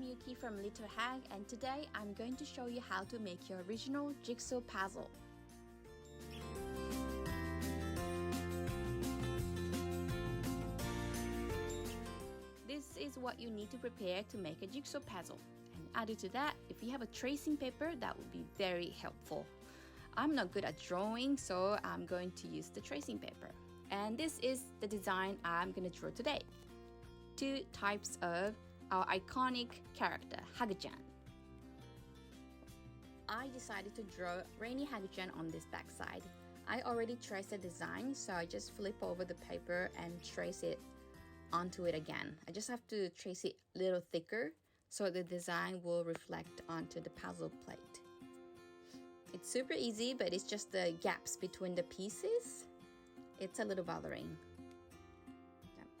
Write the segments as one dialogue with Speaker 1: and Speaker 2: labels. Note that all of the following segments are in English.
Speaker 1: Yuki from Little Hag, and today I'm going to show you how to make your original jigsaw puzzle. This is what you need to prepare to make a jigsaw puzzle. And added to that, if you have a tracing paper, that would be very helpful. I'm not good at drawing, so I'm going to use the tracing paper. And this is the design I'm going to draw today. Two types of our iconic character, Hag-chan. I decided to draw Rainy Hag-chan on this back side. I already traced the design, so I just flip over the paper and trace it onto it again. I just have to trace it a little thicker so the design will reflect onto the puzzle plate. It's super easy, but it's just the gaps between the pieces. It's a little bothering.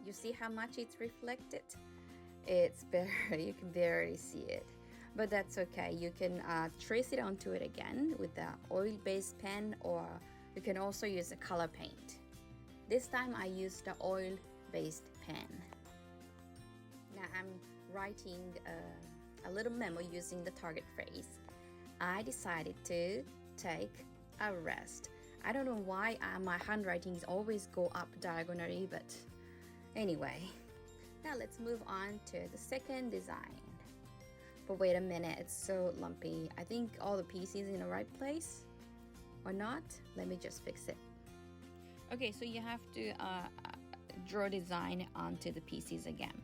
Speaker 1: You see how much it's reflected? It's very, you can barely see it. But that's okay. You can trace it onto it again with the oil-based pen, or you can also use a color paint. This time I used the oil-based pen. Now I'm writing a little memo using the target phrase. I decided to take a rest. I don't know why my handwriting is always go up diagonally, but anyway. Now let's move on to the second design. But wait a minute, it's so lumpy. I think all the pieces in the right place or not. Let me just fix it. Okay, so you have to draw design onto the pieces again.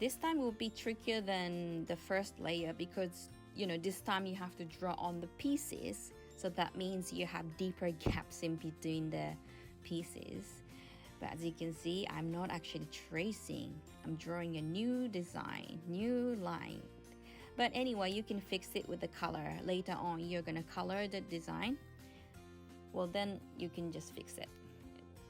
Speaker 1: This time will be trickier than the first layer because this time you have to draw on the pieces, so that means you have deeper gaps in between the pieces. But as you can see, I'm not actually tracing. I'm drawing a new design, new line. But anyway, you can fix it with the color. Later on, you're gonna color the design. Well, then you can just fix it.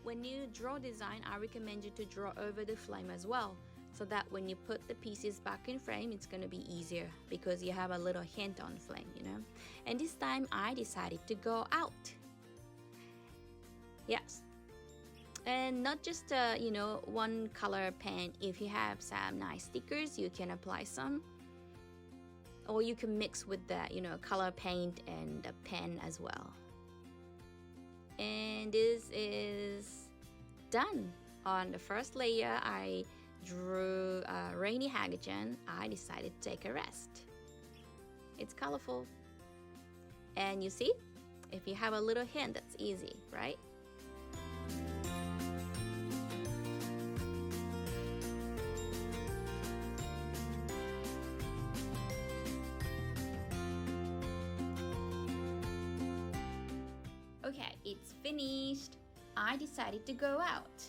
Speaker 1: When you draw design, I recommend you to draw over the flame as well, so that when you put the pieces back in frame, it's gonna be easier because you have a little hint on flame, And this time I decided to go out. Yes. And not just one color pen. If you have some nice stickers, you can apply some. Or you can mix with the color paint and the pen as well. And this is done. On the first layer, I drew Rainy Hag-chan. I decided to take a rest. It's colorful. And you see, if you have a little hint, that's easy, right? Okay, it's finished. I decided to go out.